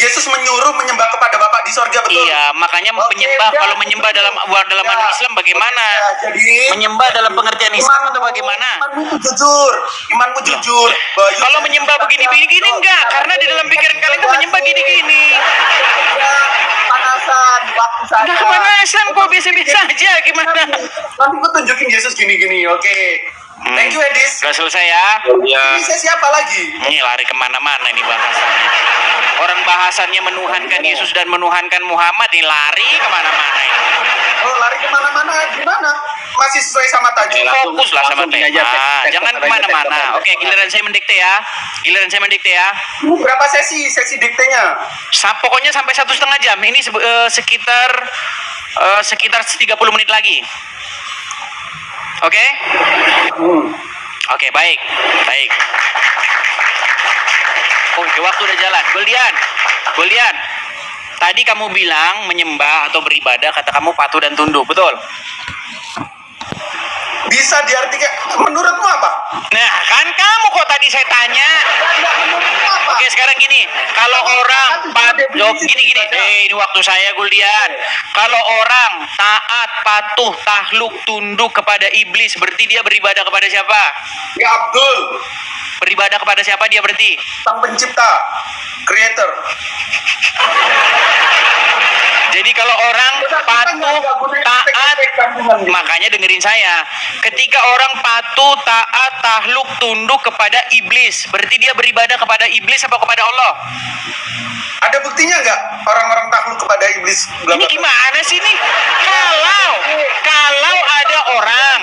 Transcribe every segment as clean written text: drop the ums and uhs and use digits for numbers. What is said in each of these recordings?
Yesus menyuruh menyembah kepada Bapa di sorga, betul? Iya, makanya menyembah. Kalau menyembah dalam Islam bagaimana? Jadi Menyembah dalam pengertian Islam atau bagaimana? Imanmu jujur. Kalau menyembah begini-begini enggak, karena di dalam pikiran kalian itu menyembah gini-gini. Panasan waktu saja. Enggak kepanasan kok, biasa-biasa aja. Gimana? Nanti gue tunjukin Yesus gini-gini, oke? Thank you, Edis. Udah selesai ya? Ini saya siapa lagi? Ini lari kemana-mana ini bahasannya. Orang bahasannya menuhankan Yesus dan menuhankan Muhammad, ini lari kemana-mana ini. Oh, lari kemana-mana gimana? Masih sesuai sama tajuk. Fokuslah sama tema. Jangan kemana-mana. Oke, giliran saya mendikte ya. Berapa sesi diktenya? Pokoknya sampai 1,5 jam. Ini sekitar 30 menit lagi. Oke? Oke, baik. Oh, waktu udah jalan. Guldian. Tadi kamu bilang menyembah atau beribadah, kata kamu patuh dan tunduk, betul? Bisa diartikan menurutmu apa? Nah, kan kamu kok tadi saya tanya. Oke, sekarang gini, kalau orang gini, ini waktu saya, Guldian. Kalau orang taat, patuh, takluk, tunduk kepada iblis, berarti dia beribadah kepada siapa? Ya, Abdul. Beribadah kepada siapa dia berarti? Sang pencipta, creator. Jadi kalau orang patuh, taat, makanya dengerin saya. Ketika orang patuh, taat, takluk, tunduk kepada iblis, berarti dia beribadah kepada iblis apa kepada Allah? Ada buktinya nggak orang-orang takluk kepada iblis? Ini gimana sih nih? Kalau ada orang,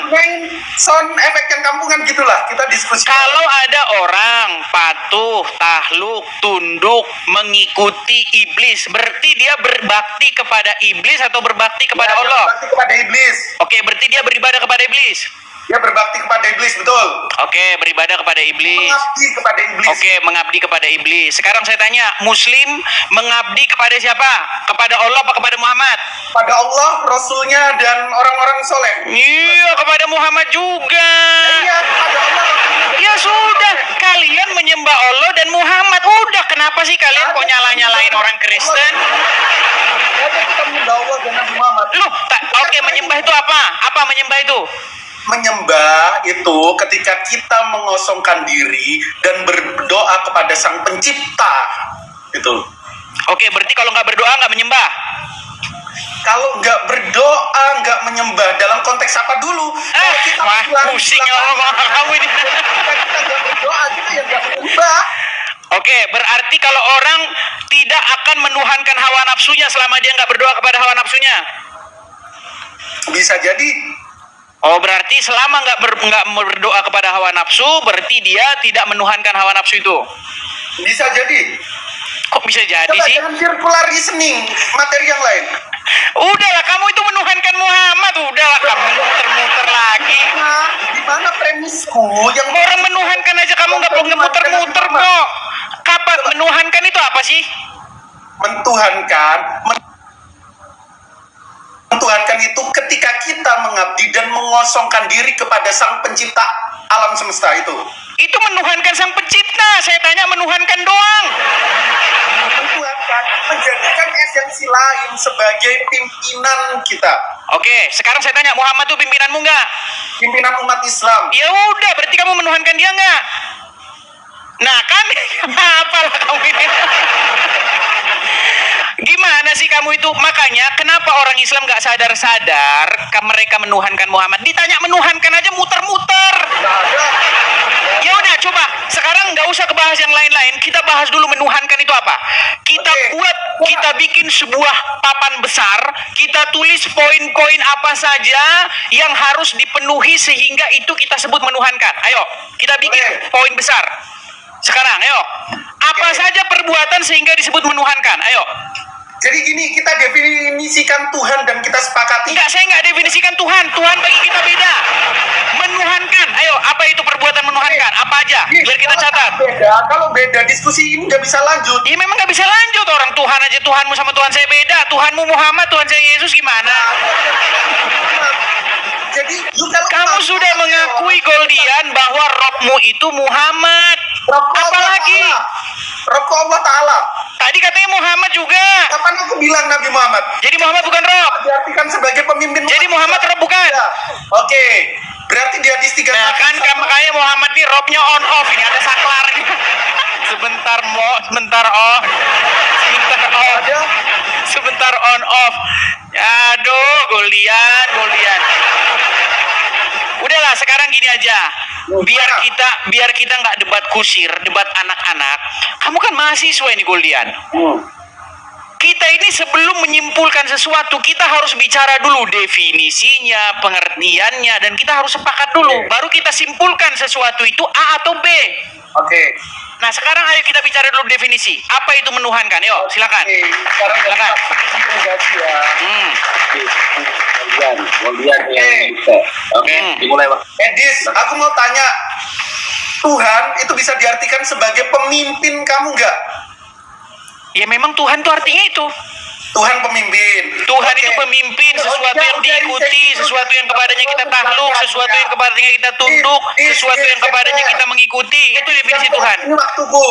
sound efek yang kampungan gitulah, kita diskusi. kalau ada orang patuh, takluk, tunduk, mengikuti iblis, berarti dia berbakti kepada iblis atau berbakti kepada Allah? Berbakti kepada iblis. Oke, berarti dia beribadah kepada iblis. Dia berbakti kepada iblis, betul. Oke, beribadah kepada iblis. Mengabdi kepada iblis. Oke, mengabdi kepada iblis. Sekarang saya tanya, Muslim mengabdi kepada siapa? Kepada Allah apa kepada Muhammad? Pada Allah, Rasulnya, dan orang-orang soleh. Iya, kepada Muhammad juga. Iya, kepada Allah, Rasulnya. Ya sudah, kalian menyembah Allah dan Muhammad. Udah, kenapa sih kalian kok nyalain orang Kristen? Jadi kita menyembah Allah dan Nabi Muhammad. Loh, oke, menyembah itu apa? Apa menyembah itu? Menyembah itu ketika kita mengosongkan diri dan berdoa kepada Sang Pencipta. Itu. Oke, berarti kalau nggak berdoa nggak menyembah. Kalau nggak berdoa, nggak menyembah, dalam konteks apa dulu? Pusing ngomong kamu ini. Kita nggak berdoa, kita ya nggak menyembah. Oke, berarti kalau orang tidak akan menuhankan hawa nafsunya selama dia nggak berdoa kepada hawa nafsunya. Bisa jadi. Oh, berarti selama nggak berdoa kepada hawa nafsu, berarti dia tidak menuhankan hawa nafsu itu. Bisa jadi. Kok bisa jadi Coba sih? jangan circular reasoning, materi yang lain. Udahlah, kamu itu menuhankan Muhammad. Udahlah, kamu muter-muter lagi. Nah, di mana premisku yang Orang menuhankan aja kamu nggak perlu muter-muter kok. Kapan menuhankan itu apa sih? Mentuhankan itu ketika kita mengabdi dan mengosongkan diri kepada Sang Pencipta alam semesta itu. Itu menuhankan Sang Pencipta. Saya tanya menuhankan doang. Mentuhankan, menjadikan esensi lain sebagai pimpinan kita. Oke, sekarang saya tanya, Muhammad itu pimpinanmu nggak? Pimpinan umat Islam. Ya udah, berarti kamu menuhankan dia nggak? Nah kan, apalah kamu ini? Gimana sih kamu itu? Makanya kenapa orang Islam nggak sadar-sadar mereka menuhankan Muhammad? Ditanya menuhankan aja muter-muter. Ya udah, coba sekarang nggak usah kebahas yang lain-lain. Kita bahas dulu menuhankan itu apa. Kita bikin sebuah papan besar. Kita tulis poin-poin apa saja yang harus dipenuhi sehingga itu kita sebut menuhankan. Ayo, kita bikin poin besar. Sekarang, ayo. Apa saja perbuatan sehingga disebut menuhankan? Ayo. Jadi gini, kita definisikan Tuhan dan kita sepakati. Enggak, saya nggak definisikan Tuhan. Tuhan bagi kita beda. Menuhankan. Ayo, apa itu perbuatan menuhankan? Apa aja? Biar kita catat. Kalau beda, diskusi ini nggak bisa lanjut. Iya, memang nggak bisa lanjut. Orang Tuhan aja, Tuhanmu sama Tuhan saya beda. Tuhanmu Muhammad, Tuhan saya Yesus gimana? Jadi, kamu sudah mengakui, Goldian, bahwa Robmu itu Muhammad. Apalagi? Rob Allah Ta'ala. Tadi katanya Muhammad Muhammad. Jadi Muhammad bukan rob. Diartikan sebagai pemimpin. Jadi Muhammad rob bukan. Ya. Oke. Berarti di hadis 3. Nah kan makanya Muhammad ini robnya on off, ini ada saklarnya. Sebentar sebentar on, sebentar off, Ada. sebentar on off. Aduh, Goldian. Udahlah, sekarang gini aja. Biar kita nggak debat kusir, debat anak-anak. Kamu kan mahasiswa ini, Goldian. Kita ini sebelum menyimpulkan sesuatu, kita harus bicara dulu definisinya, pengertiannya, dan kita harus sepakat dulu. Baru kita simpulkan sesuatu itu A atau B. Oke. Nah, sekarang ayo kita bicara dulu definisi. Apa itu menuhankan? Yuk, silakan. Oke, sekarang Silakan. interogasi ya. Goldian yang bisa. Oke, dimulai, Pak. Edis, aku mau tanya, Tuhan itu bisa diartikan sebagai pemimpin kamu nggak? Ya memang Tuhan itu artinya itu. Tuhan pemimpin. Tuhan Oke. itu pemimpin, sesuatu yang diikuti, sesuatu yang kepadanya kita takluk, sesuatu yang kepadanya kita tunduk, sesuatu yang kepadanya kita mengikuti. Itu definisi Tuhan. Ini waktuku.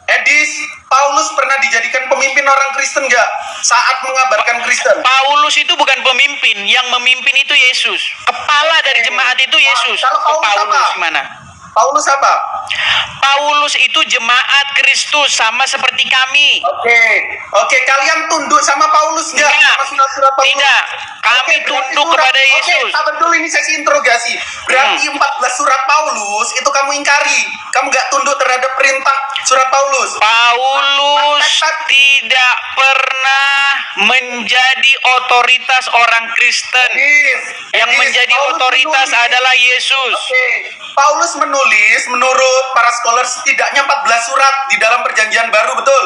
Edis, Paulus pernah dijadikan pemimpin orang Kristen nggak? Saat mengabarkan Kristen. Paulus itu bukan pemimpin, yang memimpin itu Yesus. Kepala dari jemaat itu Yesus. Kalau Paulus Paulus apa? gimana? Paulus apa? Paulus itu jemaat Kristus, sama seperti kami. Oke, kalian tunduk sama Paulus nggak? Tidak. Sama surat-surat Paulus? Tidak. Kami Oke, berarti tunduk surat- kepada Yesus. Oke, sabar dulu, ini sesi interogasi. Berarti 14 surat Paulus itu kamu ingkari. Kamu nggak tunduk terhadap perintah surat Paulus. Paulus tidak pernah menjadi otoritas orang Kristen. Yang menjadi otoritas adalah Yesus. Oke. Paulus menulis menurut para scholar setidaknya 14 surat di dalam perjanjian baru, betul?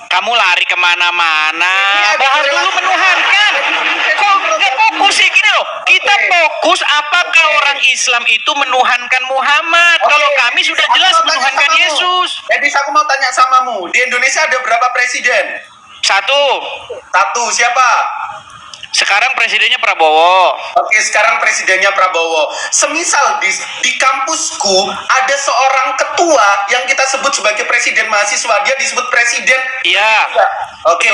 Kamu lari kemana-mana. Ini ada Bahas dulu relasi. menuhankan. Kok nggak fokus sih gini loh? Kita Oke. fokus apakah Oke. orang Islam itu menuhankan Muhammad? Oke. Kalau kami sudah Aku jelas mau tanya menuhankan samamu. Yesus. Jadi aku mau tanya samamu, di Indonesia ada berapa presiden? Satu. Siapa? Sekarang presidennya Prabowo. Oke, sekarang presidennya Prabowo. Semisal di kampusku ada seorang ketua yang kita sebut sebagai presiden mahasiswa, dia disebut presiden. Iya. Oke.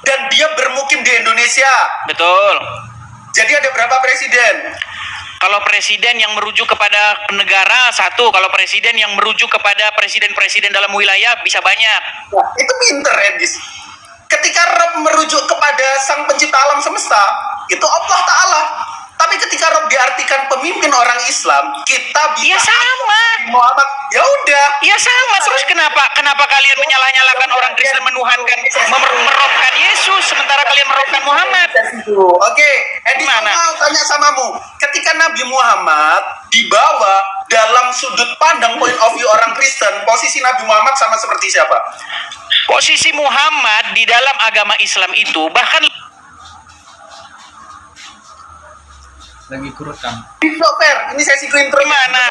Dan dia bermukim di Indonesia. Betul. Jadi ada berapa presiden? Kalau presiden yang merujuk kepada negara satu, kalau presiden yang merujuk kepada presiden-presiden dalam wilayah bisa banyak. Nah, itu pinter, Edis. Ketika Rob merujuk kepada sang pencipta alam semesta, itu Allah Ta'ala. Tapi ketika Rob diartikan pemimpin orang Islam, kita bisa Ya sama. Muhammad. Ya udah. Ya sama. Terus kenapa kalian menyalah-nyalahkan orang Kristen menuhankan, merobkan Yesus, sementara kalian merobkan Muhammad? Oke, Edis, aku Gimana? mau tanya samamu. Ketika Nabi Muhammad dibawa dalam sudut pandang point of view orang Kristen, posisi Nabi Muhammad sama seperti siapa? Posisi Muhammad di dalam agama Islam itu bahkan lagi kurekam. Itu fair. Ini sesiku interogasi. Gimana?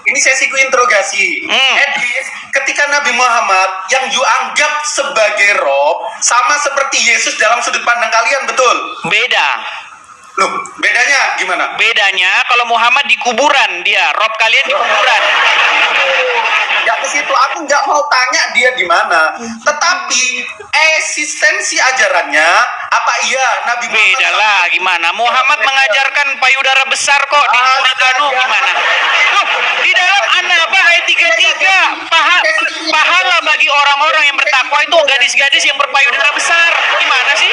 Ini sesiku interogasi. Edis, ketika Nabi Muhammad yang you anggap sebagai Rob sama seperti Yesus dalam sudut pandang kalian, betul? beda. Loh, bedanya gimana? Bedanya kalau Muhammad di kuburan dia, rob kalian di kuburan. Ya ke situ aku nggak mau tanya dia di mana. Tetapi eksistensi ajarannya apa iya Nabi Muhammad? Beda lah gimana? Muhammad mengajarkan payudara besar kok di surat Anu gimana? Loh, di dalam An-Naba ayat 33 pahala bagi orang-orang yang bertakwa itu gadis-gadis yang berpayudara besar. Gimana sih?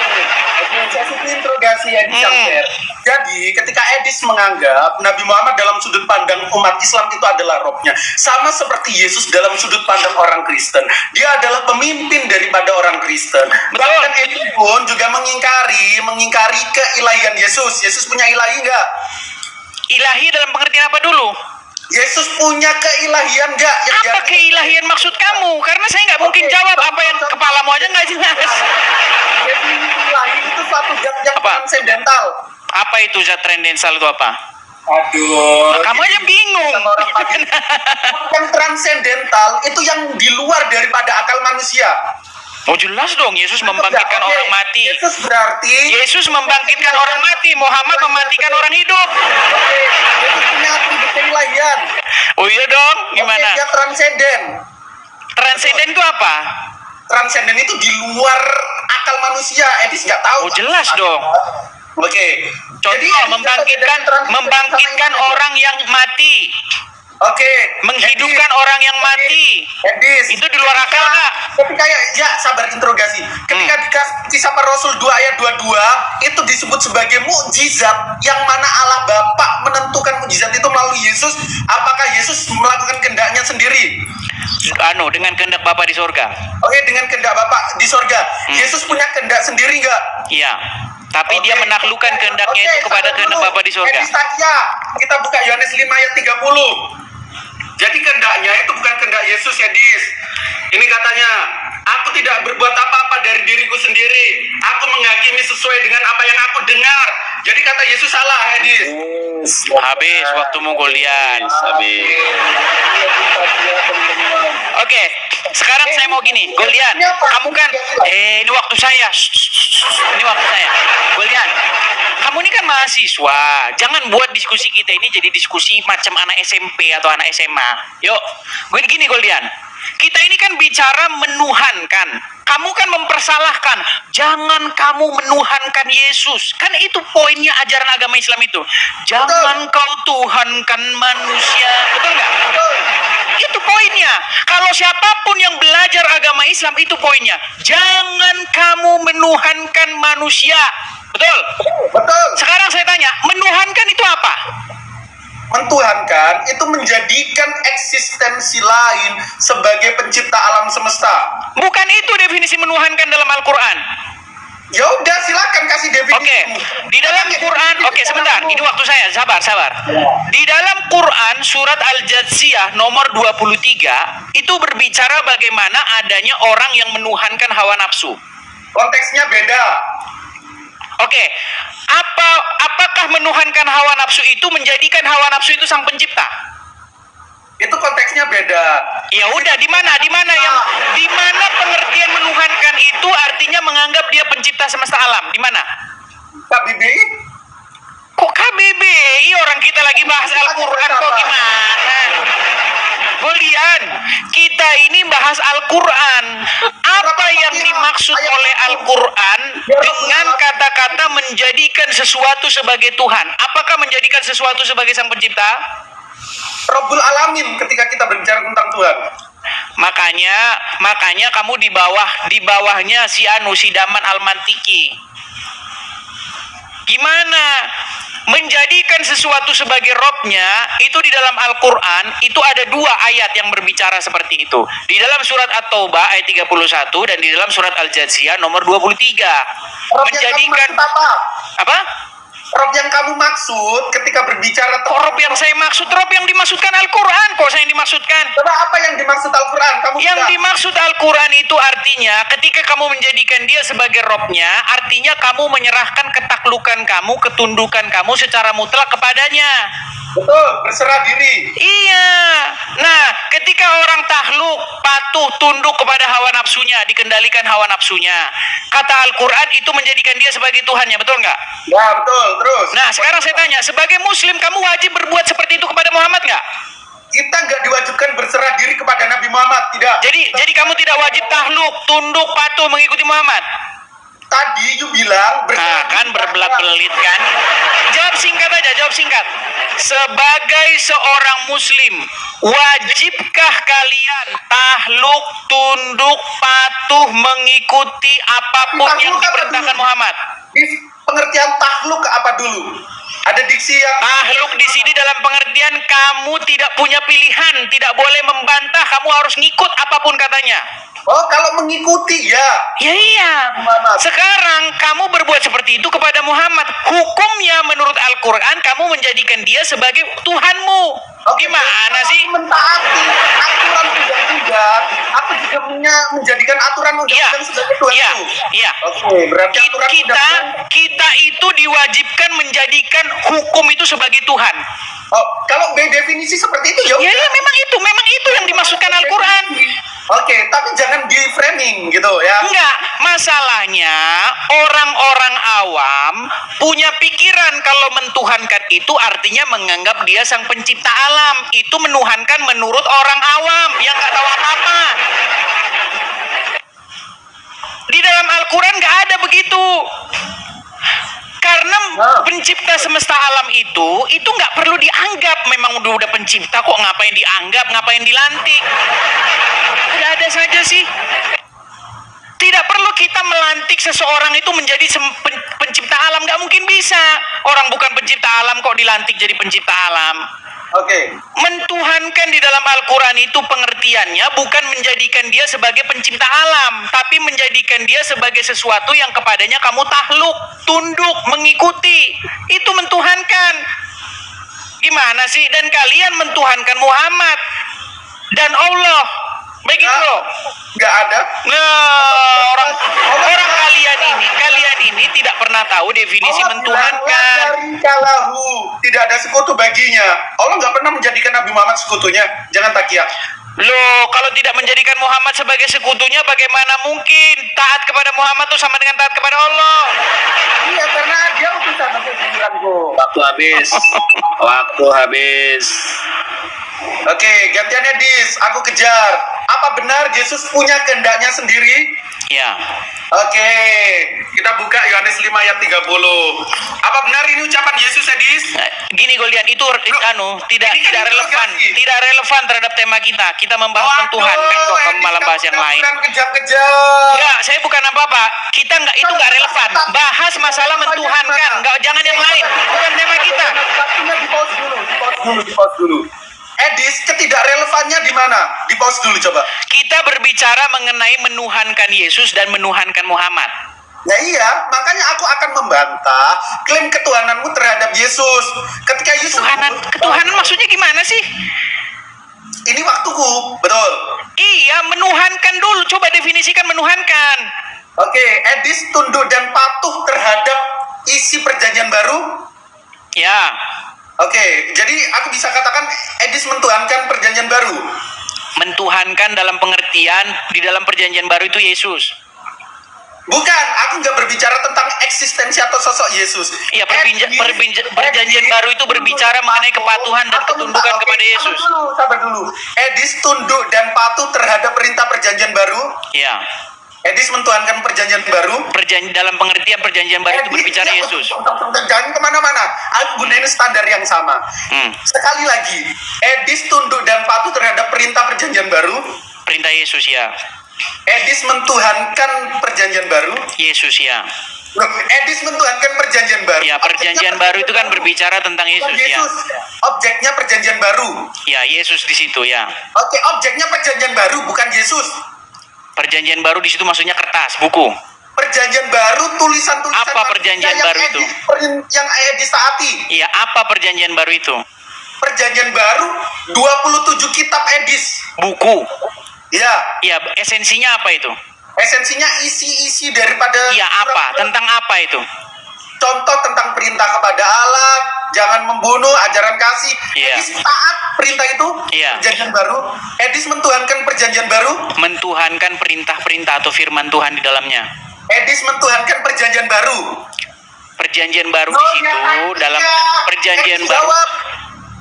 Sesi interogasi Edis yang fair. Jadi ketika Edis menganggap Nabi Muhammad dalam sudut pandang umat Islam itu adalah robnya, sama seperti Yesus dalam sudut pandang orang Kristen, dia adalah pemimpin daripada orang Kristen. Betul. Bahkan Edis pun juga mengingkari keilahian Yesus. Yesus punya ilahi nggak? Ilahi dalam pengertian apa dulu? Yesus punya keilahian nggak? Yang Apa dia- keilahian maksud kamu? Karena saya nggak mungkin jawab apa yang kepalamu aja nggak jelas. Definisi ilahi itu suatu zat yang Apa? transendental. Apa itu zat transendensal itu apa? Aduh. Kamu aja bingung. Sama orang pagi. Yang transendental itu yang di luar daripada akal manusia. Oh jelas dong, Yesus membangkitkan Oke, orang mati. Yesus berarti Yesus membangkitkan orang mati, Muhammad mematikan orang hidup. Yesus punya atribut keilahian. Oh iya dong, gimana? Oke, dia transenden. Transenden itu apa? Transenden itu di luar akal manusia. Edis nggak tahu. Oh, jelas dong. Oke. Contoh, Edis membangkitkan dapat dari membangkitkan transkripsi orang yang mati, Oke. menghidupkan orang yang mati. Edis. Itu di luar akal nggak? Ketika ya sabar interogasi. Ketika di kisah para Rasul 2 ayat 22 itu disebut sebagai mukjizat yang mana Allah Bapa menentukan mukjizat itu melalui Yesus. Apakah Yesus melakukan kehendaknya sendiri? Dengan kehendak Bapa di surga. Oke, dengan kehendak Bapa di sorga. Yesus punya kehendak sendiri nggak? Iya. Tapi dia menaklukkan kehendaknya itu kepada kehendak Bapa di surga. Edis Takia, kita buka Yohanes 5 ayat 30. Jadi kehendaknya itu bukan kehendak Yesus ya, Dis. Ini katanya, aku tidak berbuat apa-apa dari diriku sendiri. Aku menghakimi sesuai dengan apa yang aku dengar. Jadi kata Yesus salah, Edis. Habis waktumu Goldian. Habis. Oke, sekarang saya mau gini, Goldian, kamu kan, ini waktu saya, ini waktu saya, Goldian, kamu ini kan mahasiswa, jangan buat diskusi kita ini jadi diskusi macam anak SMP atau anak SMA. Yuk, gue gini Goldian, kita ini kan bicara menuhankan, kamu kan mempersalahkan, jangan kamu menuhankan Yesus, kan itu poinnya ajaran agama Islam itu, jangan kau tuhankan manusia, betul nggak? Itu poinnya. Kalau siapapun yang belajar agama Islam itu poinnya. Jangan kamu menuhankan manusia. Betul? Betul. Sekarang saya tanya, menuhankan itu apa? Mentuhankan itu menjadikan eksistensi lain sebagai pencipta alam semesta. Bukan itu definisi menuhankan dalam Al-Qur'an. Ya udah, silakan kasih definisi. Oke, di dalam Quran, oke sebentar, ini waktu saya, sabar. Di dalam Quran surat Al-Jathiyah nomor 23 itu berbicara bagaimana adanya orang yang menuhankan hawa nafsu. Konteksnya beda. Oke, apakah menuhankan hawa nafsu itu menjadikan hawa nafsu itu sang pencipta? Itu konteksnya beda. Ya udah, di mana pengertian menuhankan itu artinya menganggap dia pencipta semesta alam? Di mana? KBBI? Kok KBBI, orang kita lagi bahas Al-Qur'an kok gimana? Goldian, kita ini bahas Al-Qur'an. Apa yang dimaksud oleh Al-Qur'an dengan kata-kata menjadikan sesuatu sebagai Tuhan? Apakah menjadikan sesuatu sebagai sang pencipta? Rabbul Alamin ketika kita berbicara tentang Tuhan. Makanya kamu di bawahnya si Daman Al-Mantiki. Gimana menjadikan sesuatu sebagai robnya itu di dalam Al-Qur'an itu ada 2 ayat yang berbicara seperti itu. Di dalam surat At-Taubah ayat 31 dan di dalam surat Al-Jathiyah nomor 23. Menjadikan apa? Rob yang kamu maksud ketika berbicara tentang Rob yang saya maksud, Rob yang dimaksudkan Al-Qur'an kok saya yang dimaksudkan. Coba apa yang dimaksud Al-Qur'an? Yang dimaksud Al-Qur'an itu artinya ketika kamu menjadikan dia sebagai robnya, artinya kamu menyerahkan ketaklukan kamu, ketundukan kamu secara mutlak kepadanya. Betul, berserah diri. Iya. Nah, ketika orang takluk, patuh, tunduk kepada hawa nafsunya, dikendalikan hawa nafsunya, kata Al-Qur'an itu menjadikan dia sebagai Tuhannya, betul nggak? Ya, betul. Terus. Nah, sekarang saya tanya, sebagai Muslim kamu wajib berbuat seperti itu kepada Muhammad nggak? Kita nggak diwajibkan berserah diri kepada Nabi Muhammad, tidak. Jadi kamu tidak wajib takluk, tunduk, patuh mengikuti Muhammad. Tadi you bilang kan berbelat-belit kan. Jawab singkat aja, jawab singkat. Sebagai seorang Muslim, wajibkah kalian takluk, tunduk, patuh mengikuti apapun yang diperintahkan Muhammad? Pengertian takluk apa dulu? Ada diksi yang takluk di sini dalam pengertian kamu tidak punya pilihan, tidak boleh membantah, kamu harus ngikut apapun katanya. Oh, kalau mengikuti ya. Ya iya. Sekarang kamu berbuat seperti itu kepada Muhammad. Hukumnya menurut Al-Qur'an kamu menjadikan dia sebagai Tuhanmu. Gimana sih? Mentaati aturan undang-undang, aku juga menjadikan aturan undang-undang sebagai Tuhanku. Iya. Oke, berarti aturan kita itu diwajibkan menjadikan hukum itu sebagai Tuhan. Oh, kalau definisi seperti itu ya. Ya, memang itu yang dimaksudkan Al-Qur'an. Oke, tapi jangan di framing gitu ya. Enggak, masalahnya orang-orang awam punya pikiran kalau mentuhankan itu artinya menganggap dia sang pencipta alam. Itu menuhankan menurut orang awam yang nggak tahu apa-apa. Di dalam Al-Quran nggak ada begitu. Karena pencipta semesta alam itu nggak perlu dianggap. Memang udah pencipta kok, ngapain dianggap, ngapain dilantik? Udah ada saja sih. Tidak perlu kita melantik seseorang itu menjadi pencipta alam, nggak mungkin bisa. Orang bukan pencipta alam kok dilantik jadi pencipta alam. Oke. Mentuhankan di dalam Al-Quran itu pengertiannya bukan menjadikan dia sebagai pencipta alam, tapi menjadikan dia sebagai sesuatu yang kepadanya kamu takluk, tunduk, mengikuti. Itu mentuhankan. Gimana sih? Dan kalian mentuhankan Muhammad dan Allah. Begitu loh. Nggak ada. Nah, orang kalian ini tidak pernah tahu definisi Allah mentuhankan. kalahu, tidak ada sekutu baginya. Allah nggak pernah menjadikan Nabi Muhammad sekutunya. Jangan takiya. Loh, kalau tidak menjadikan Muhammad sebagai sekutunya, bagaimana mungkin taat kepada Muhammad itu sama dengan taat kepada Allah? Iya, karena dia utusan untuk pikiranku. Waktu habis. Waktu habis. Oke, gantian Edis. Aku kejar. Apa benar Yesus punya kehendaknya sendiri? Ya. Oke, kita buka Yohanes 5 ayat 30. Apa benar ini ucapan Yesus, Edis? Gini Golian, itu tidak ini kan relevan, interogasi. tidak relevan terhadap tema kita. Kita membahas mentuhankan kok, kamu malah bahas yang lain. Kejam-kejam. Enggak, saya bukan apa-apa. Kita enggak, itu enggak relevan. Bahas masalah mentuhankan, enggak, jangan yang lain. Bukan tema kita. Waktunya di pause dulu. Edis, ketidakrelevannya di mana? Di pause dulu coba. Kita berbicara mengenai menuhankan Yesus dan menuhankan Muhammad. Ya iya, makanya aku akan membantah klaim ketuhananmu terhadap Yesus. Ketika Yesus Ketuhanan maksudnya gimana sih? ini waktuku, betul. Iya, menuhankan dulu. Coba definisikan menuhankan. Oke, Edis tunduk dan patuh terhadap isi perjanjian baru. Ya. Oke, jadi aku bisa katakan Edis mentuhankan perjanjian baru. Mentuhankan dalam pengertian di dalam perjanjian baru itu Yesus. Bukan, aku nggak berbicara tentang eksistensi atau sosok Yesus. Iya, perjanjian baru itu berbicara mengenai kepatuhan dan ketundukan kepada Yesus. Sabar dulu. Edis tunduk dan patuh terhadap perintah perjanjian baru. Iya. Edis mentuhankan perjanjian baru. Dalam pengertian perjanjian baru itu berbicara Yesus. Jangan kemana-mana. Aku gunain standar yang sama. Sekali lagi, Edis tunduk dan patuh terhadap perintah perjanjian baru. Perintah Yesus ya. Edis mentuhankan perjanjian baru. Yesus ya. Loh, Edis mentuhankan perjanjian baru. Ya, perjanjian baru itu kan berbicara tentang Yesus ya. Objeknya perjanjian baru. Ya, Yesus di situ ya. Oke, objeknya perjanjian baru bukan Yesus. Perjanjian baru di situ maksudnya kertas, buku. Perjanjian baru tulisan-tulisan. Apa perjanjian baru itu? Yang Edis taati. Iya, apa perjanjian baru itu? Perjanjian baru 27 kitab Edis. Buku. Ya, Iya, esensinya apa itu? esensinya isi-isi daripada Iya, apa? Tentang apa itu? contoh tentang perintah kepada Allah, jangan membunuh, ajaran kasih. Iya. Edis taat perintah itu. Iya. Perjanjian baru. Edis mentuhankan perjanjian baru. Mentuhankan perintah-perintah atau firman Tuhan di dalamnya. Edis mentuhankan perjanjian baru. Perjanjian baru di situ dalam perjanjian Edis baru. jawab.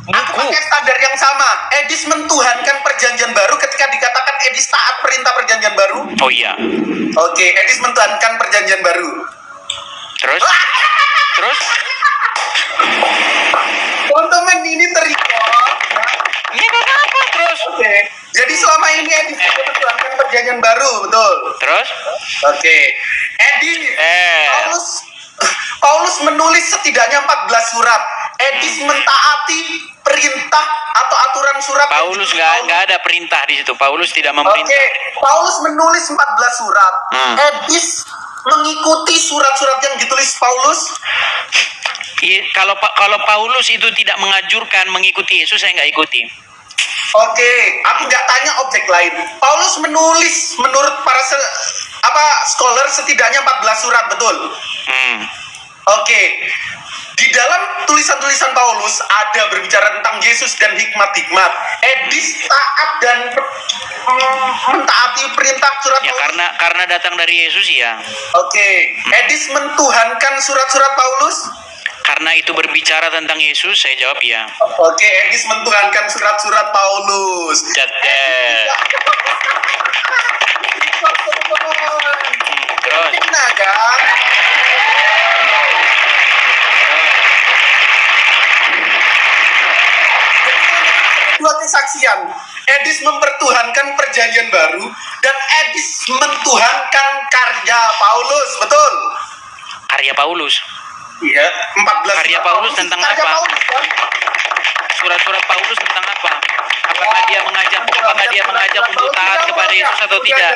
Aku Buku. pakai standar yang sama. Edis mentuhankan perjanjian baru ketika dikatakan Edis taat perintah perjanjian baru. Oh iya. Oke, Edis mentuhankan perjanjian baru. Terus? Terus? Teman-teman ini terikut. Ini apa? Terus? Oke. Jadi selama ini Edis mentuhankan perjanjian baru, betul? Terus? Oke. Edis. Paulus menulis setidaknya 14 surat. Edis mentaati perintah atau aturan surat. Paulus nggak ada perintah di situ. Paulus tidak memerintah. Oke, Paulus menulis 14 surat. Edis mengikuti surat-surat yang ditulis Paulus. Iya, kalau Paulus itu tidak mengajurkan mengikuti Yesus, saya nggak ikuti. Oke, aku nggak tanya objek lain. Paulus menulis menurut para scholar setidaknya 14 surat, betul? Oke. Di dalam tulisan-tulisan Paulus ada berbicara tentang Yesus dan hikmat-hikmat. Edis taat dan mentaati perintah surat Ya Paulus. karena datang dari Yesus ya. Oke. Edis mentuhankan surat-surat Paulus. Karena itu berbicara tentang Yesus, saya jawab ya. Oke, Edis mentuhankan surat-surat Paulus. Jadel. Terus? Nah, kasihan. Edis mempertuhankan perjanjian baru dan Edis mentuhankan karya Paulus, betul? Karya Paulus. Iya, 14. Karya Paulus tentang Karya apa? Paulus, kan? Surat-surat Paulus tentang apa? Apakah dia mengajak untuk taat kepada Yesus atau tidak?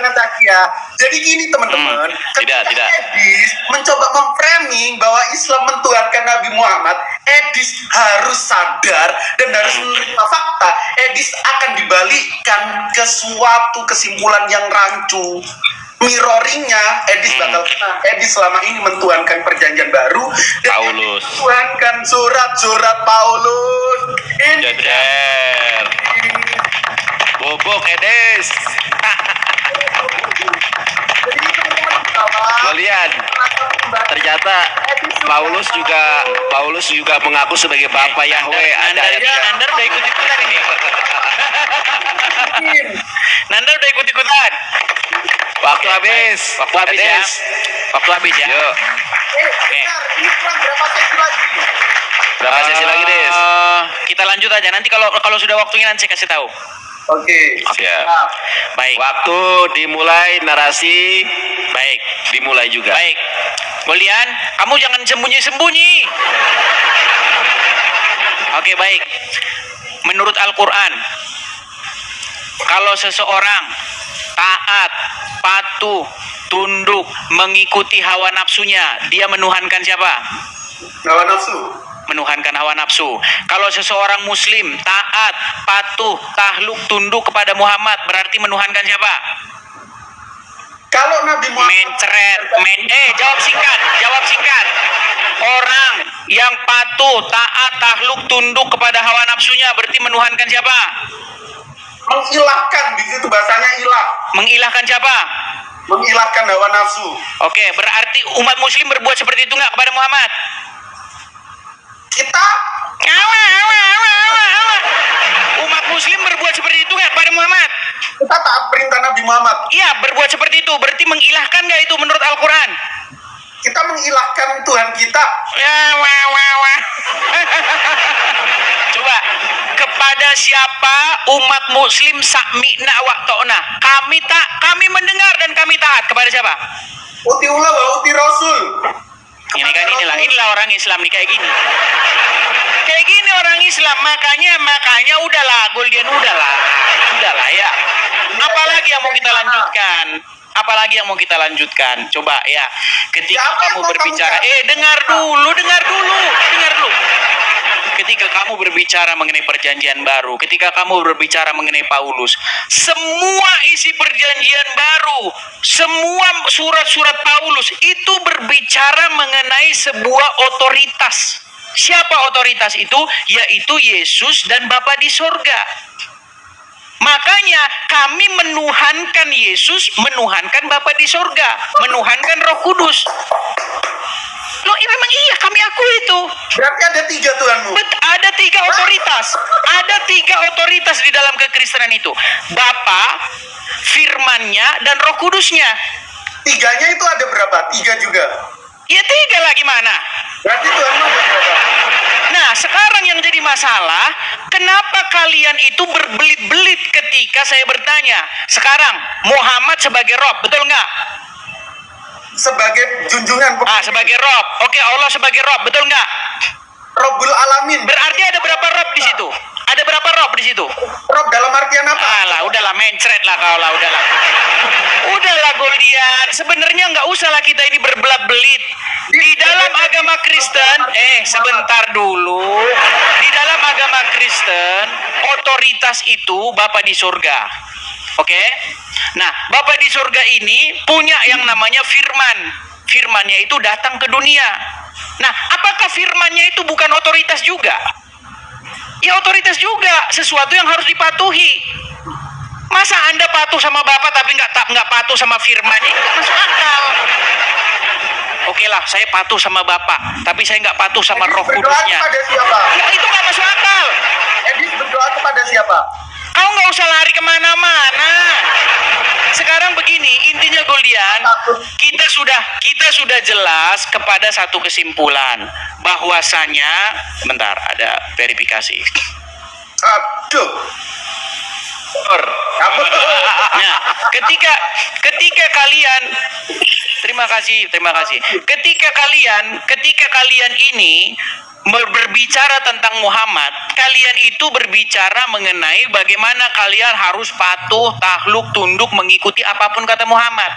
Jadi gini teman-teman, Tidak. Edis mencoba memframing bahwa Islam mentuhankan Nabi Muhammad, Edis harus sadar dan harus menerima fakta. Edis akan dibalikkan ke suatu kesimpulan yang rancu. Mirroringnya, Edis bakal kena. Edis selama ini mentuhankan perjanjian baru dan Paulus. mentuhankan surat-surat Paulus. Ini Jeder. Bobok Edis. jadi teman-teman Lo lihat, ternyata Paulus juga mengaku sebagai Bapa Yahweh. Ada ayatnya. Nandar udah ikut-ikutan ini. Nandar udah ikut-ikutan. Waktu habis. Waktu habis ya. Waktu habis ya. Yuk. bentar, ini kurang berapa sesi lagi? Berapa sesi lagi, Des? Kita lanjut aja. Nanti kalau sudah waktunya nanti saya kasih tahu. Oke, Siap. Baik. Waktu dimulai, narasi Baik. dimulai juga. Baik. Golian, kamu jangan sembunyi-sembunyi. Oke, baik. Menurut Al-Qur'an, kalau seseorang taat, patuh, tunduk, mengikuti hawa nafsunya, dia menuhankan siapa? hawa nafsu. Menuhankan hawa nafsu. Kalau seseorang muslim taat, patuh, tahluk, tunduk kepada Muhammad, berarti menuhankan siapa? Kalau Nabi Muhammad Jawab singkat. Orang yang patuh, taat, tahluk, tunduk kepada hawa nafsunya berarti menuhankan siapa? mengilahkan, di situ bahasanya ilah, Mengilahkan siapa? mengilahkan hawa nafsu. Oke, berarti umat muslim berbuat seperti itu nggak kepada Muhammad? Kita Umat muslim berbuat seperti itu nggak kepada Muhammad? taat perintah Nabi Muhammad. Iya, berbuat seperti itu. Berarti mengilahkan nggak itu menurut Al-Quran? Kita mengilahkan Tuhan kita. Coba, kepada siapa umat muslim sakmina wa ta'na? Kami mendengar dan kami taat. Kepada siapa? Utiullah wa uti Rasul. Inilah orang Islam nih kayak gini. Kayak gini orang Islam, makanya udahlah, Goldian udahlah ya. Apalagi yang mau kita lanjutkan? Coba ya, ketika Ya, apa yang kamu mau berbicara, kamu dengar dulu. Ketika kamu berbicara mengenai perjanjian baru, ketika kamu berbicara mengenai Paulus, semua isi perjanjian baru, semua surat-surat Paulus itu berbicara mengenai sebuah otoritas. Siapa otoritas itu? Yaitu Yesus dan Bapa di sorga. Makanya kami menuhankan Yesus, menuhankan Bapa di sorga, menuhankan Roh Kudus. Loh, memang iya, kami akui itu. Berarti ada 3 Tuhanmu. Ada 3 otoritas. Ada 3 otoritas di dalam kekristenan itu. Bapa, firman-Nya, dan Roh Kudusnya. 3-nya itu ada berapa? 3 juga. Ya 3 lah gimana? Berarti Tuhanmu ada berapa? Nah, sekarang yang jadi masalah, kenapa kalian itu berbelit-belit ketika saya bertanya? Sekarang, Muhammad sebagai Rob, betul nggak? Sebagai junjungan. Sebagai Rob. Oke, Allah sebagai Rob, betul nggak? Rabbul Alamin. Berarti ada berapa Rob di situ? Ada berapa Rob di situ? Rob dalam artian apa? Udahlah, mencret lah kau lah, udahlah. Udahlah, Goldian. Sebenarnya nggak usah lah kita ini berbelat-belit. Di dalam agama Kristen, sebentar dulu. Di dalam agama Kristen, otoritas itu Bapa di surga. Oke? Nah, Bapa di surga ini punya yang namanya firman. Firmannya itu datang ke dunia. Nah, apakah firmannya itu bukan otoritas juga? Ya, otoritas juga, sesuatu yang harus dipatuhi. Masa Anda patuh sama Bapak tapi nggak patuh sama firman? Ini nggak masuk akal. Oke lah, saya patuh sama Bapak, tapi saya nggak patuh sama Roh Berdoa Kudusnya. kepada siapa? Ya, itu nggak masuk akal. Edis berdoa kepada siapa? Kau nggak usah lari kemana-mana. Sekarang begini, intinya Goldian, kita sudah jelas kepada satu kesimpulan bahwasanya, bentar, ada verifikasi. Aduh. Kamu Nah, ketika kalian terima kasih. Ketika kalian ini berbicara tentang Muhammad, kalian itu berbicara mengenai bagaimana kalian harus patuh, takluk, tunduk mengikuti apapun kata Muhammad.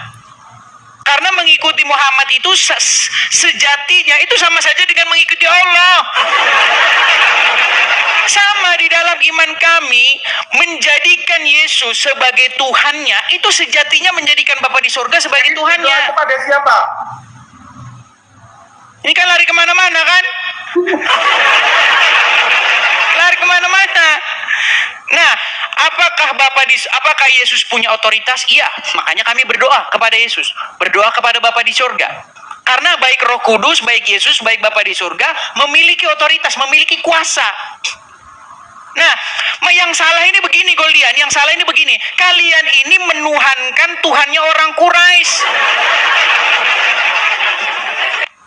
Karena mengikuti Muhammad itu sejatinya itu sama saja dengan mengikuti Allah. Sama di dalam iman kami, menjadikan Yesus sebagai Tuhannya, itu sejatinya menjadikan Bapa di surga sebagai berdoa Tuhannya. kepada siapa? Ini kan lari kemana-mana kan? Lari kemana-mana. Nah, apakah Yesus punya otoritas? Iya, makanya kami berdoa kepada Yesus, berdoa kepada Bapa di surga. Karena baik Roh Kudus, baik Yesus, baik Bapa di surga memiliki otoritas, memiliki kuasa. Nah, yang salah ini begini Goldian, yang salah ini begini. Kalian ini menuhankan Tuhannya orang Quraisy.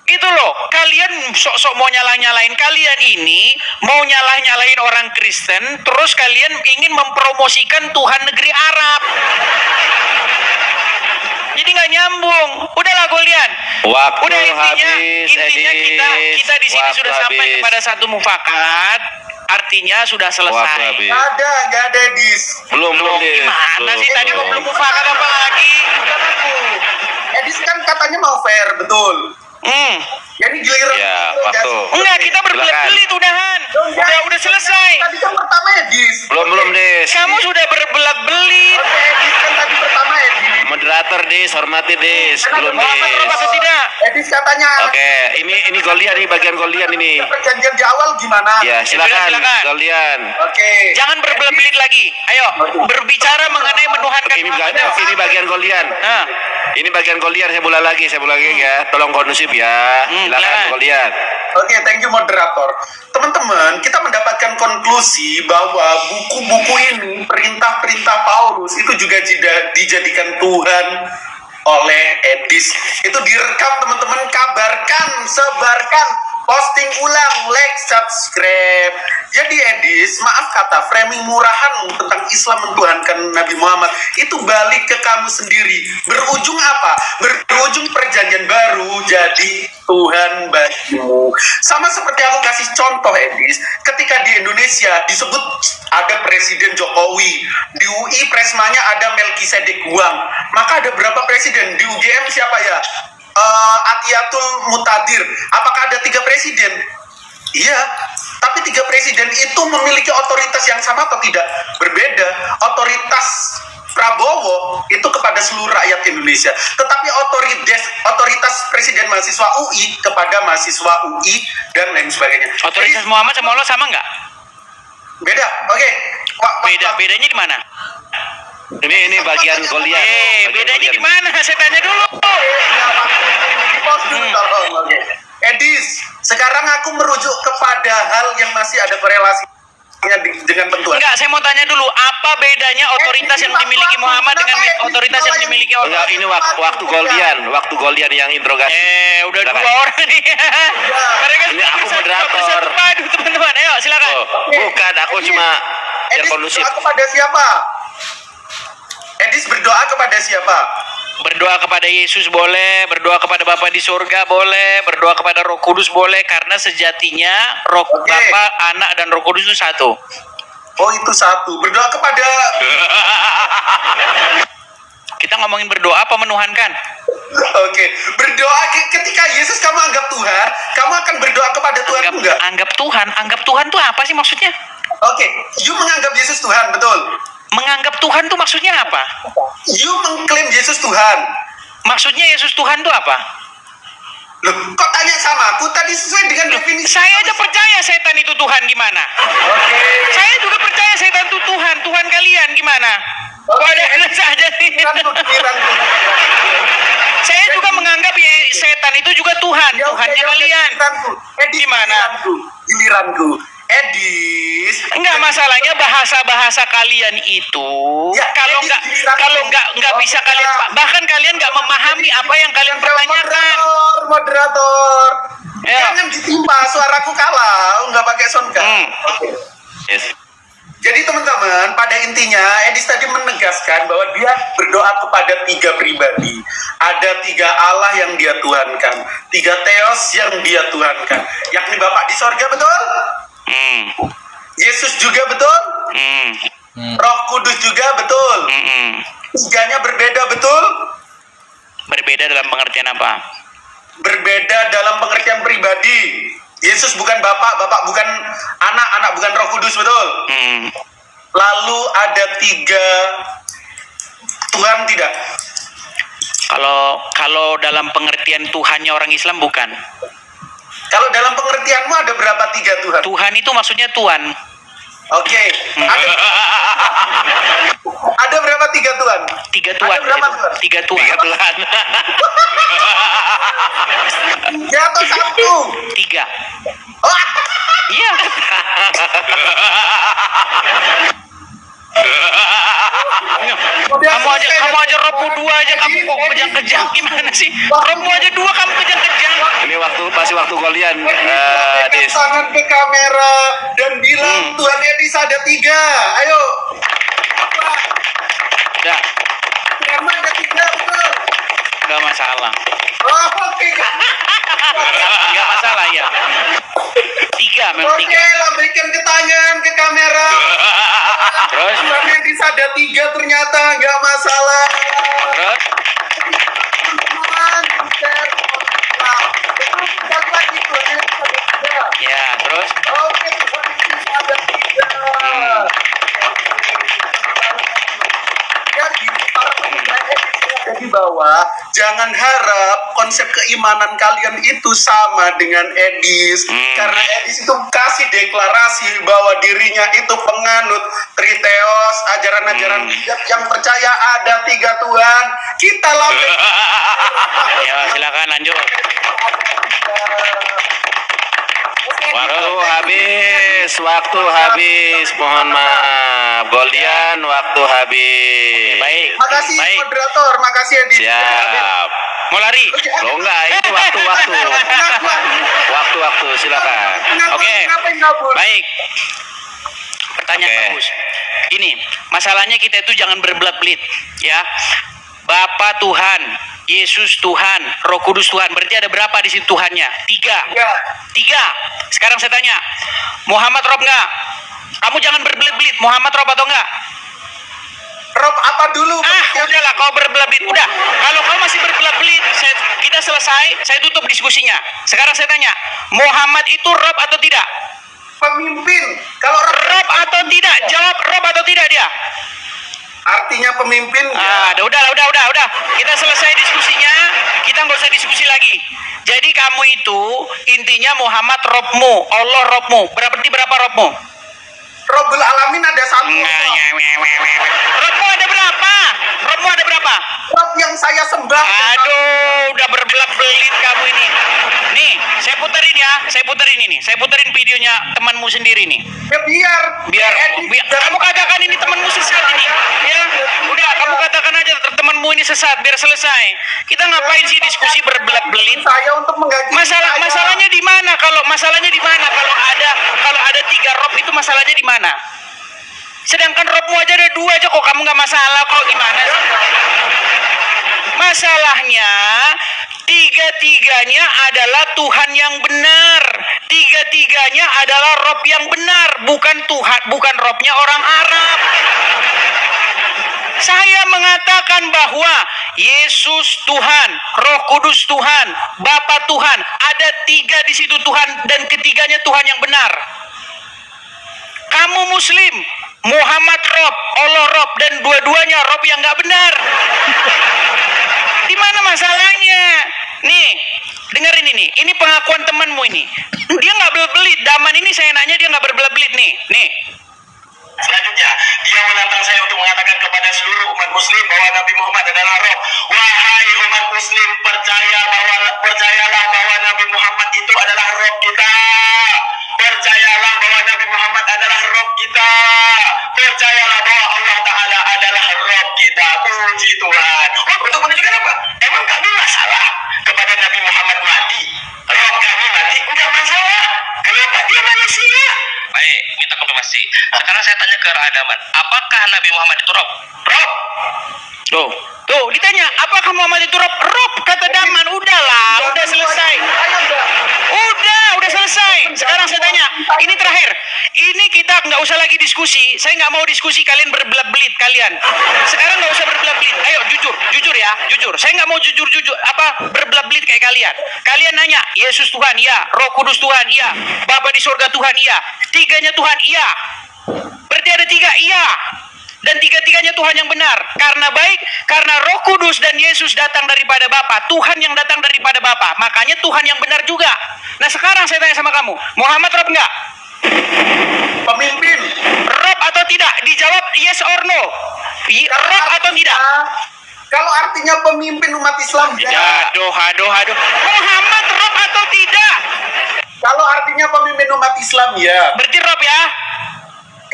Gitu loh, kalian sok-sok mau nyalah-nyalahin, kalian ini mau nyalah-nyalahin orang Kristen, terus kalian ingin mempromosikan Tuhan negeri Arab. Jadi nggak nyambung. Udahlah Goldian. Waktu Udah intinya habis, kita di sini Waktu sudah sampai habis. kepada satu mufakat. Artinya sudah Waktu selesai. habis. Nggak ada Edis. Belum Dis. Gimana sih tadi kok belum mufakat apa lagi? Bukan aku. Edis kan katanya mau fair, betul. Jadi giliran Ya, interogasi. waktu. Enggak, kita berbelit-belit udahan. Udah selesai. Tadi kan pertama Edis. Belum Dis. Kamu sudah berbelit-belit. Oke, Edis kan tadi pertama Edis. Moderator Dis, hormati Dis. Belum Muhammad Dis. apa tidak? Edis katanya. Oke, ini Goldian nih, bagian Goldian ini. Perjanjian di awal gimana? Ya, silakan silakan. Goldian. Oke. Jangan berbelit-belit lagi. Ayo, berbicara mengenai menuhankan Ini bagian Goldian. Nah, Ini bagian Goldian, saya mulai lagi ya. Tolong kondusif ya. Silakan silakan. Goldian. Oke, thank you moderator. Teman-teman, kita mendapatkan konklusi bahwa buku-buku ini, perintah-perintah Paulus itu juga dijadikan Tuhan oleh Edis. Itu direkam teman-teman, kabarkan, sebarkan, posting ulang, like, subscribe. Jadi Edis, maaf kata, framing murahan tentang Islam mentuhankan Nabi Muhammad itu balik ke kamu sendiri. Berujung apa? Berujung perjanjian baru jadi Tuhan bagimu. Sama seperti aku kasih contoh Edis, ketika di Indonesia disebut ada Presiden Jokowi, di UI Presmanya ada Melkisedek Guang, maka ada berapa presiden? Di UGM siapa ya? Atiatul Mutadir. Apakah ada 3 presiden? Iya, tapi 3 presiden itu memiliki otoritas yang sama atau tidak? Berbeda. Otoritas Prabowo itu kepada seluruh rakyat Indonesia, tetapi otoritas presiden mahasiswa UI kepada mahasiswa UI dan lain sebagainya. otoritas Jadi, Muhammad sama Allah sama nggak? beda. Oke. Bedanya di mana? Ini bagian Goldian. Bagian Bedanya Goldian. di mana? Saya tanya dulu. Di pause dulu tolong. Oke. Edis, sekarang aku merujuk kepada hal yang masih ada korelasinya dengan bentuan. Enggak, saya mau tanya dulu, apa bedanya otoritas yang dimiliki Muhammad dengan otoritas yang dimiliki Allah? Enggak, ini waktu Goldian yang interogasi. Udah Silakan. 2 orang nih. Mereka Ini aku moderator. bersatu padu, teman-teman. Ayo, silakan. Oh, bukan, aku cuma biar Edis kondusif. berdoa kepada siapa? Edis berdoa kepada siapa? Berdoa kepada Yesus boleh, berdoa kepada Bapa di surga boleh, berdoa kepada Roh Kudus boleh, karena sejatinya Roh Oke. Bapa, Anak, dan Roh Kudus itu satu. Oh, itu satu. Berdoa kepada Kita ngomongin berdoa apa menuhankan? Oke, berdoa ketika Yesus kamu anggap Tuhan, kamu akan berdoa kepada Tuhan enggak? Anggap Tuhan tuh apa sih maksudnya? Oke, you menganggap Yesus Tuhan, betul? Menganggap Tuhan tuh maksudnya apa? You mengklaim Yesus Tuhan. Maksudnya Yesus Tuhan tuh apa? Loh, kok tanya sama aku? Tadi sesuai dengan definisi. Saya aja percaya setan itu Tuhan gimana? Oke. Saya juga percaya setan itu Tuhan. Tuhan kalian gimana? Kok ada saja sih? Pikiran. Saya juga menganggap ya, setan itu juga Tuhan. Tuhannya kalian. Edis, Gimana? Giliranku. Edis. Enggak, masalahnya bahasa kalian itu Ya, kalau nggak bisa kalian, bahkan kalian nggak memahami apa yang kalian pertanyakan. Moderator. Ya. Jangan ditimpa, suaraku kalah, nggak pakai soundcard. Hmm. Oke. Yes. Jadi teman-teman, pada intinya Edis tadi menegaskan bahwa dia berdoa kepada 3 pribadi. Ada 3 Allah yang dia tuhankan, 3 Theos yang dia tuhankan, yakni Bapa di sorga, betul? Yesus juga betul? Roh Kudus juga betul? Tiganya berbeda, betul? Berbeda dalam pengertian apa? Berbeda dalam pengertian pribadi. Yesus bukan Bapak, Bapak bukan Anak, Anak bukan Roh Kudus, betul? Lalu ada 3 Tuhan tidak? Kalau dalam pengertian Tuhannya orang Islam bukan. Kalau dalam pengertianmu ada berapa 3 Tuhan? Tuhan itu maksudnya Tuhan. Oke. Ada berapa 3 Tuhan? 3 Tuhan. Ada berapa Tuhan? 3 Tuhan. 3 Tuhan. Ya atau 1? 3. Oh, Iya. Kamu aja rohmu 2 aja kamu kok kejang-kejang gimana sih? Rohmu aja 2 kamu kejang-kejang. Ini masih waktu kalian. Lambaikan tangan ke kamera dan bilang Tuhan Edis ada 3. Ayo. Udah, Tuhan ada 3, betul? enggak masalah. Oh, oke. Enggak masalah ya. 3 memang 3. Oke, lambaikan ke tangan ke kamera. Terus? Tuhan Edis ada 3 ternyata, nggak masalah. Terus? Teman-teman, share. Nah, terus sekali lagi Tuhan Edis ada 3. Ya, terus? Oke, Tuhan Edis ada 3. Jadi, para pengguna Edis yang ada di bawah, jangan harap konsep keimanan kalian itu sama dengan Edis. Karena Edis itu kasih deklarasi bahwa dirinya itu penganut Triteos, ajaran-ajaran bijak yang percaya ada 3 Tuhan. Kita lambaikan. Ya, silakan lanjut. Waktu habis. Mohon maaf. Goldian, waktu habis. Baik. Makasih Baik. moderator, makasih Edis. Siap. Mau lari? Lo enggak, ini waktu-waktu. Waktu-waktu, silakan. Oke. Ngapain kabur? Baik. Pertanyaan Oke. bagus. Gini, masalahnya kita itu jangan berbelat-belit, ya. Bapa Tuhan, Yesus Tuhan, Roh Kudus Tuhan. Berarti ada berapa di situ Tuhannya? 3. Ya. 3. Sekarang saya tanya, Muhammad Rob nggak? Kamu jangan berbelit-belit. Muhammad Rob atau enggak? Rob apa dulu? Udahlah, kau berbelit-belit. Udah, kalau kau masih berbelit-belit, kita selesai, saya tutup diskusinya. Sekarang saya tanya, Muhammad itu Rob atau tidak? Pemimpin. Kalau Rob atau tidak? Jawab Rob atau tidak dia? artinya pemimpin. Udah. Kita selesai diskusinya. Kita nggak usah diskusi lagi. Jadi kamu itu intinya Muhammad Robmu, Allah Robmu. Berarti berapa Robmu? Robbul Alamin ada 1. Robmu ada berapa? Robmu ada berapa? Rob yang saya sembah. Aduh, udah berbelat-belit kamu ini. Nih, saya puterin ya. Saya puterin videonya temanmu sendiri nih. Ya biar Kamu katakan ini temanmu sesat ini. Ya, udah kamu katakan aja temanmu ini sesat biar selesai. Kita ngapain sih diskusi berbelat-belit? saya untuk menggaji Masalahnya di mana? Kalau ada 3 rob itu masalahnya di mana? Sedangkan robmu aja ada 2 aja kok kamu nggak masalah kok gimana sih? Masalahnya 3-tiganya adalah Tuhan yang benar. 3-tiganya adalah Rob yang benar, bukan Tuhan, bukan Robnya orang Arab. Saya mengatakan bahwa Yesus Tuhan, Roh Kudus Tuhan, Bapa Tuhan, ada 3 di situ Tuhan dan ketiganya Tuhan yang benar. Kamu Muslim, Muhammad Rob, Allah Rob, dan dua-duanya Rob yang nggak benar. Di mana masalahnya? Nih, dengerin ini pengakuan temanmu ini. Dia nggak berbelit. Daman ini saya nanya dia nggak berbelit nih. Selanjutnya, dia menantang saya untuk mengatakan kepada seluruh umat muslim bahwa Nabi Muhammad adalah roh. Wahai umat muslim, percayalah bahwa Nabi Muhammad itu adalah roh kita. Percayalah bahwa Nabi Muhammad adalah roh kita. Percayalah bahwa Allah Ta'ala adalah roh kita. Puji Tuhan. Untuk menunjukkan apa? Emang kami masalah kepada Nabi Muhammad mati? Roh kami mati? Enggak masalah. Kenapa dia manusia? Baik, minta konfirmasi. Sekarang saya tanya ke Radaman, apakah Nabi Muhammad itu Rob? Rob! Tuh, ditanya, apakah Muhammad itu Rob? Rob, kata Daman. Udahlah, udah selesai. Udah selesai. Sekarang saya tanya, ini terakhir. Ini kita nggak usah lagi diskusi. Saya nggak mau diskusi kalian berbelat-belit kalian. Sekarang nggak usah berbelat-belit. Ayo jujur ya, jujur. Saya nggak mau jujur berbelat-belit kayak kalian. Kalian nanya, Yesus Tuhan, iya. Roh Kudus Tuhan, iya. Bapa di surga Tuhan, iya. Tiganya Tuhan, iya. Berarti ada tiga, iya. Dan tiga-tiganya Tuhan yang benar. Karena baik, karena Roh Kudus dan Yesus datang daripada Bapa. Tuhan yang datang daripada Bapa. Makanya Tuhan yang benar juga. Nah sekarang saya tanya sama kamu, Muhammad Rob enggak? Pemimpin. Rob atau tidak? Dijawab yes or no. Rob atau tidak? Kalau artinya pemimpin umat Islam, ya. Aduh. Muhammad Rob atau tidak? Kalau artinya pemimpin umat Islam, ya. Berarti Rob ya?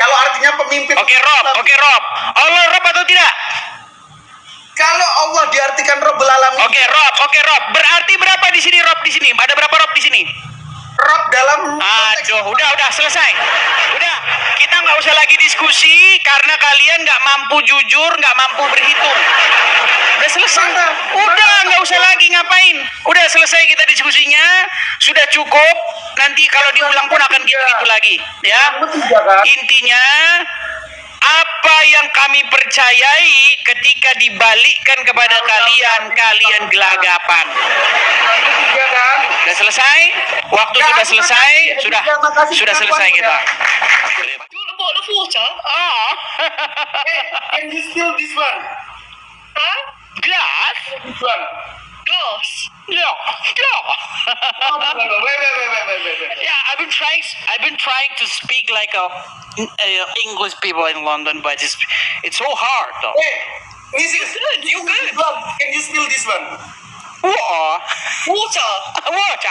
Kalau artinya pemimpin Oke umat Islam. Rob. Allah Rob atau tidak? Kalau Allah diartikan Rabbul Alamin. Oke Rob. Berarti berapa di sini Rob di sini? Ada berapa Rob di sini? Rob dalam konteks- Aduh, udah selesai. Udah, kita nggak usah lagi diskusi karena kalian nggak mampu jujur, nggak mampu berhitung. Udah selesai. Udah, nggak usah lagi ngapain. Udah selesai kita diskusinya. Sudah cukup. Nanti kalau diulang pun akan gitu lagi, ya. Intinya apa yang kami percayai ketika dibalikkan kepada kalian gelagapan. Sudah selesai? Waktu sudah selesai? Sudah selesai kita. bottle of water? Oh. Can you steal this one? Huh? Glass? This one. Glass? Yeah. Wait. Yeah, I've been trying to speak like a English people in London, but it's so hard though. Hey, this is Good, you're good. Can you steal this one? What? Water? What?